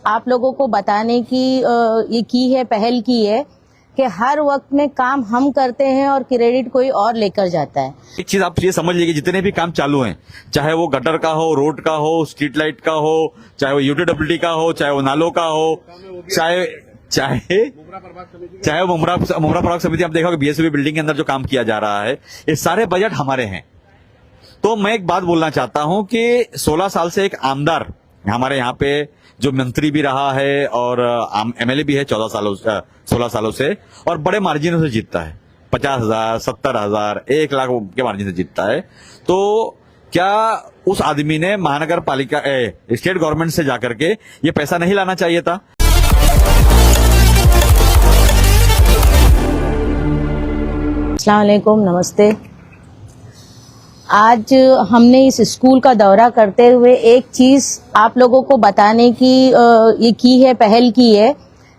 आप लोगों को बताने की ये की है, पहल की है कि हर वक्त में काम हम करते हैं और क्रेडिट कोई और लेकर जाता है। एक चीज आप ये समझ लीजिए, जितने भी काम चालू हैं, चाहे वो गटर का हो, रोड का हो, स्ट्रीट लाइट का हो, चाहे वो यूटीडब्ल्यूडी का हो, चाहे वो नालों का हो, चाहे वो मुमरा प्रभाग समिति, आप देखोगे बीएसबी बिल्डिंग के अंदर जो काम किया जा रहा है, ये सारे बजट हमारे हैं। तो मैं एक बात बोलना चाहता हूं कि 16 साल से एक आमदार हमारे यहाँ पे जो मंत्री भी रहा है और एमएलए भी है 16 सालों से, और बड़े मार्जिनों से जीतता है, 50,000, 70,000, 1 लाख के मार्जिन से जीतता है। तो क्या उस आदमी ने महानगर पालिका स्टेट गवर्नमेंट से जाकर के ये पैसा नहीं लाना चाहिए था? अस्सलाम वालेकुम, नमस्ते। आज हमने इस स्कूल का दौरा करते हुए एक चीज आप लोगों को बताने की ये की है, पहल की है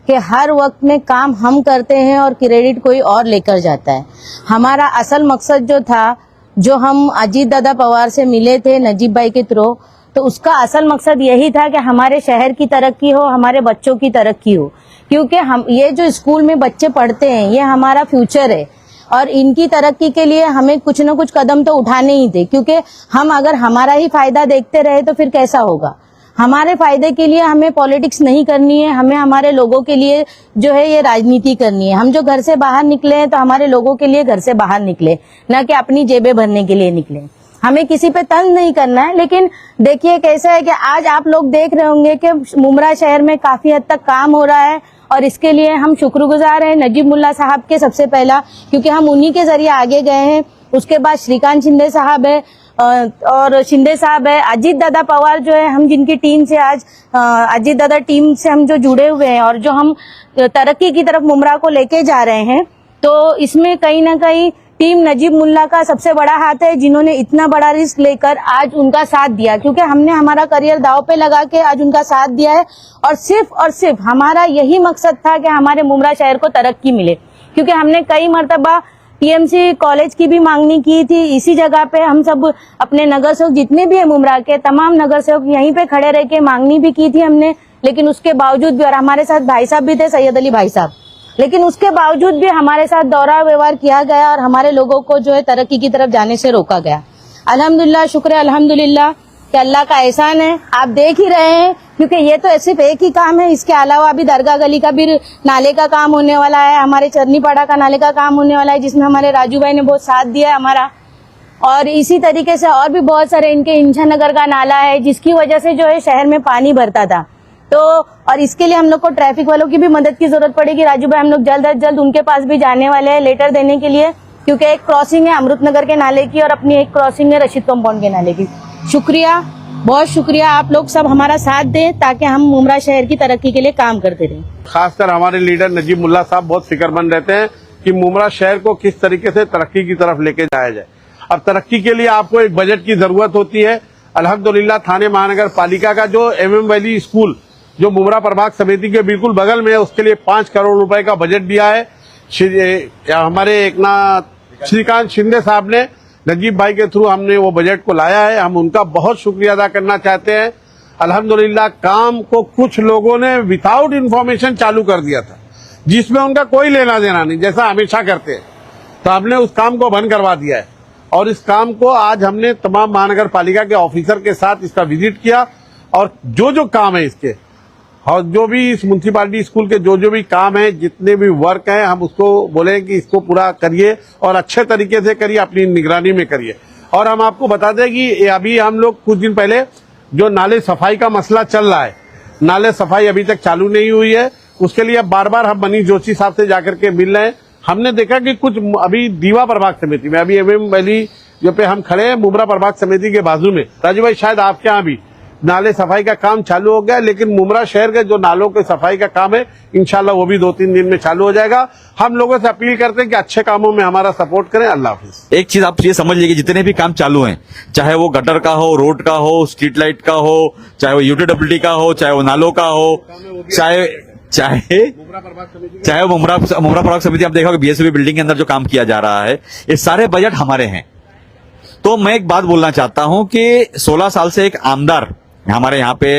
कि हर वक्त में काम हम करते हैं और क्रेडिट कोई और लेकर जाता है। हमारा असल मकसद जो था, जो हम अजीत दादा पवार से मिले थे नजीब भाई के थ्रू, तो उसका असल मकसद यही था कि हमारे शहर की तरक्की हो, हमारे बच्चों की तरक्की हो, क्योंकि हम ये जो स्कूल में बच्चे पढ़ते हैं ये हमारा फ्यूचर है और इनकी तरक्की के लिए हमें कुछ न कुछ कदम तो उठाने ही थे, क्योंकि हम अगर हमारा ही फायदा देखते रहे तो फिर कैसा होगा। हमारे फायदे के लिए हमें पॉलिटिक्स नहीं करनी है, हमें हमारे लोगों के लिए जो है ये राजनीति करनी है। हम जो घर से बाहर निकले हैं तो हमारे लोगों के लिए घर से बाहर निकले, न कि अपनी जेबें भरने के लिए निकले। हमें किसी पे तंज नहीं करना है। लेकिन देखिए कैसा है कि आज आप लोग देख रहे होंगे कि मुमरा शहर में काफी हद तक काम हो रहा है और इसके लिए हम शुक्रगुजार हैं नजीब मुल्ला साहब के सबसे पहला, क्योंकि हम उन्हीं के जरिए आगे गए हैं। उसके बाद श्रीकांत शिंदे साहब है और शिंदे साहब है, अजीत दादा पवार जो है, हम जिनकी टीम से आज अजीत दादा टीम से हम जो जुड़े हुए हैं और जो हम तरक्की की तरफ मुमरा को लेके जा रहे हैं, तो इसमें कहीं ना कहीं टीम नजीब मुल्ला का सबसे बड़ा हाथ है, जिन्होंने इतना बड़ा रिस्क लेकर आज उनका साथ दिया, क्योंकि हमने हमारा करियर दांव पे लगा के आज उनका साथ दिया है। और सिर्फ हमारा यही मकसद था कि हमारे मुमरा शहर को तरक्की मिले, क्योंकि हमने कई मरतबा टीएमसी कॉलेज की भी मांगनी की थी। इसी जगह पे हम सब अपने नगर सेवक जितने भी है मुमरा के, तमाम नगर सेवक यहीं पे खड़े रह के मांगनी भी की थी हमने, लेकिन उसके बावजूद भी, और हमारे साथ भाई साहब भी थे, सैयद अली भाई साहब, लेकिन उसके बावजूद भी हमारे साथ दौरा व्यवहार किया गया और हमारे लोगों को जो है तरक्की की तरफ जाने से रोका गया। अल्हम्दुलिल्लाह, शुक्र है अल्हम्दुलिल्लाह कि अल्लाह का एहसान है। आप देख ही रहे हैं, क्योंकि ये तो सिर्फ एक ही काम है, इसके अलावा अभी दरगाह गली का भी नाले का काम होने वाला है, हमारे चरनीपाड़ा का नाले का काम होने वाला है, जिसमें हमारे राजू भाई ने बहुत साथ दिया है हमारा। और इसी तरीके से और भी बहुत सारे इनके इंशा नगर का नाला है, जिसकी वजह से जो है शहर में पानी भरता था। तो और इसके लिए हम लोग को ट्रैफिक वालों की भी मदद की जरूरत पड़ेगी। राजू भाई हम लोग जल्द अज जल्द उनके पास भी जाने वाले हैं लेटर देने के लिए, क्योंकि एक क्रॉसिंग है अमृत नगर के नाले की और अपनी एक क्रॉसिंग है रशीद कंपाउंड के नाले की। शुक्रिया, बहुत शुक्रिया, आप लोग सब हमारा साथ दें ताकि हम मुमरा शहर की तरक्की के लिए काम करते रहें। खासकर हमारे लीडर नजीब मुल्ला साहब बहुत फिक्रमंद रहते हैं कि मुमरा शहर को किस तरीके से तरक्की की तरफ लेके जाया जाए। अब तरक्की के लिए आपको एक बजट की जरूरत होती है। अल्हम्दुलिल्लाह थाने महानगर पालिका का जो एमएम वैली स्कूल जो मुमरा प्रभाग समिति के बिल्कुल बगल में है, उसके लिए 5 करोड़ रुपए का बजट दिया है हमारे एक ना श्रीकांत शिंदे साहब ने। नजीब भाई के थ्रू हमने वो बजट को लाया है, हम उनका बहुत शुक्रिया अदा करना चाहते हैं। अल्हम्दुलिल्लाह काम को कुछ लोगों ने विदाउट इन्फॉर्मेशन चालू कर दिया था, जिसमें उनका कोई लेना देना नहीं, जैसा हमेशा करते हैं। तो हमने उस काम को बंद करवा दिया है और इस काम को आज हमने तमाम महानगर पालिका के ऑफिसर के साथ इसका विजिट किया और जो काम है इसके, और जो भी इस म्युनिसिपालिटी स्कूल के जो भी काम है, जितने भी वर्क हैं, हम उसको बोले कि इसको पूरा करिए और अच्छे तरीके से करिए, अपनी निगरानी में करिए। और हम आपको बता दें कि अभी हम लोग कुछ दिन पहले जो नाले सफाई का मसला चल रहा है, नाले सफाई अभी तक चालू नहीं हुई है, उसके लिए बार बार हम मनीष जोशी साहब से जाकर के मिल रहे हैं। हमने देखा कि कुछ अभी दीवा प्रभाग समिति में, अभी एमएम वैली जो पे हम खड़े हैं मुमरा प्रभाग समिति के बाजू में, राजू भाई शायद आपके यहाँ भी नाले सफाई का काम चालू हो गया, लेकिन मुमरा शहर के जो नालों के सफाई का काम है इंशाल्लाह वो भी 2-3 दिन में चालू हो जाएगा। हम लोगों से अपील करते हैं कि अच्छे कामों में हमारा सपोर्ट करें। अल्लाह हाफिज। एक चीज आप ये समझ लीजिए, जितने भी काम चालू हैं, चाहे वो गटर का हो, रोड का हो, स्ट्रीट लाइट का हो, चाहे वो यूटीडब्ल्यूडी का हो, चाहे वो नालों का हो, चाहे वो मुमरा प्रभाग समिति, आप देखोगे बीएसबी बिल्डिंग के अंदर जो काम किया जा रहा है, ये सारे बजट हमारे हैं। तो मैं एक बात बोलना चाहता हूं कि 16 साल से एक आमदार हमारे यहाँ पे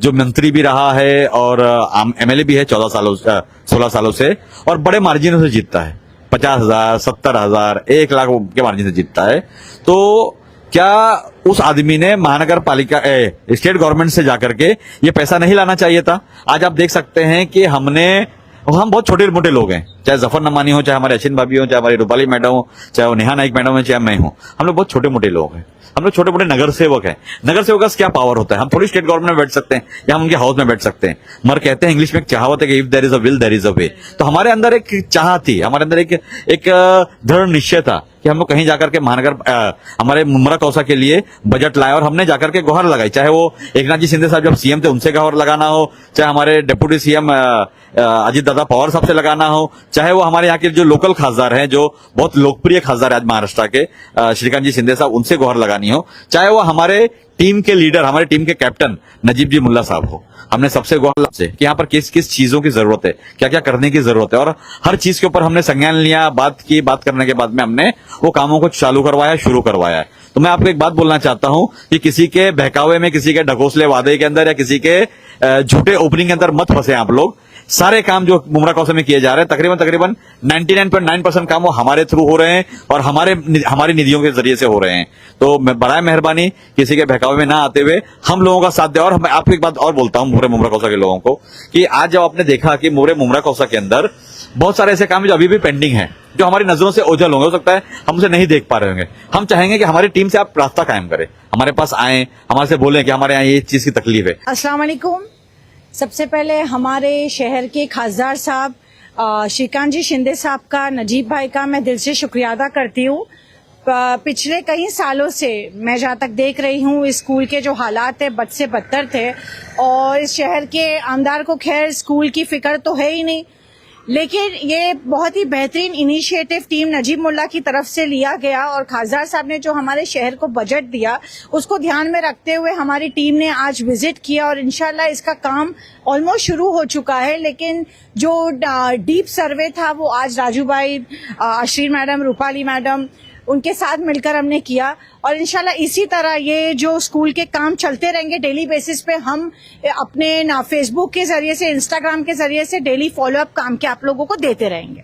जो मंत्री भी रहा है और एमएलए भी है 16 सालों से, और बड़े मार्जिनों से जीतता है, 50,000, 70,000, 1 लाख के मार्जिन से जीतता है। तो क्या उस आदमी ने महानगर पालिका स्टेट गवर्नमेंट से जाकर के ये पैसा नहीं लाना चाहिए था? आज आप देख सकते हैं कि हम बहुत छोटे मोटे लोग हैं, चाहे जफर नमानी हो, चाहे हमारे अश्विन भाभी हो, चाहे हमारी रूपाली मैडम हो, चाहे वो नेहा नाइक मैडम हो, चाहे मैं हूं, हम लोग बहुत छोटे मोटे लोग हैं। हम लोग छोटे मोटे नगर सेवक हैं। नगर सेवक का क्या पावर होता है? हम थोड़ी स्टेट गवर्नमेंट में बैठ सकते हैं या हम उनके हाउस में बैठ सकते हैं, मगर कहते हैं इंग्लिश में एक चाहवत है कि if there is a will there is a way. तो हमारे अंदर एक चाह थी, हमारे अंदर एक दृढ़ निश्चय था कि हम लोग कहीं जाकर के महानगर हमारे मुमरा कौसा के लिए बजट लाए, और हमने जाकर के गुहार लगाई, चाहे वो एकनाथ जी शिंदे साहब जब सीएम थे उनसे गुहार लगाना हो, चाहे हमारे डिप्टी सीएम अजीत दादा पवार साहब से लगाना हो, चाहे वो हमारे यहाँ के जो लोकल खासदार हैं, जो बहुत लोकप्रिय खासदार है आज महाराष्ट्र के, श्रीकांत जी शिंदे साहब, उनसे गुहार लगानी हो, चाहे वो हमारे टीम के लीडर, हमारे टीम के कैप्टन नजीब जी मुल्ला साहब हो, हमने सबसे गुहार से कि यहाँ पर किस किस चीजों की जरूरत है, क्या क्या करने की जरूरत है, और हर चीज के ऊपर हमने संज्ञान लिया, बात करने के बाद में हमने वो कामों को चालू करवाया, शुरू करवाया है। तो मैं आपको एक बात बोलना चाहता हूं कि किसी के बहकावे में, किसी के ढकोसले वादे के अंदर या किसी के झूठे ओपनिंग के अंदर मत फंसे आप लोग। सारे काम जो मुमरा कौसा में किए जा रहे हैं, तकरीबन 99.9% काम वो हमारे थ्रू हो रहे हैं और हमारी निधियों के जरिए से हो रहे हैं। तो बराए मेहरबानी किसी के बहकावे में ना आते हुए हम लोगों का साथ दे। और मैं आपको एक बात और बोलता हूं मुमरा कौसा के लोगों को कि आज जब आपने देखा कि मुमरा कौसा के अंदर बहुत सारे ऐसे काम है जो अभी भी पेंडिंग है, जो हमारी नजरों से ओझल होंगे, हो सकता है हम उसे नहीं देख पा रहे होंगे। हम चाहेंगे कि हमारी टीम से आप रास्ता कायम करें, हमारे पास आए, हमारे से बोलें कि हमारे यहाँ ये चीज की तकलीफ है। अस्सलाम वालेकुम। सबसे पहले हमारे शहर के खासदार साहब श्रीकांत जी शिंदे साहब का, नजीब भाई का मैं दिल से शुक्रिया अदा करती हूँ। पिछले कई सालों से मैं जहाँ तक देख रही हूँ, इस स्कूल के जो हालात है बद से बदतर थे, और इस शहर के आमदार को खैर स्कूल की फिक्र तो है ही नहीं, लेकिन ये बहुत ही बेहतरीन इनिशिएटिव टीम नजीब मुल्ला की तरफ से लिया गया, और खासदार साहब ने जो हमारे शहर को बजट दिया उसको ध्यान में रखते हुए हमारी टीम ने आज विजिट किया, और इंशाल्लाह इसका काम ऑलमोस्ट शुरू हो चुका है। लेकिन जो डीप सर्वे था वो आज राजू भाई, अश्विन मैडम, रूपाली मैडम, उनके साथ मिलकर हमने किया, और इंशाल्लाह इसी तरह ये जो स्कूल के काम चलते रहेंगे डेली बेसिस पे। हम अपने फेसबुक के जरिए से, इंस्टाग्राम के जरिए से डेली फॉलोअप काम के आप लोगों को देते रहेंगे।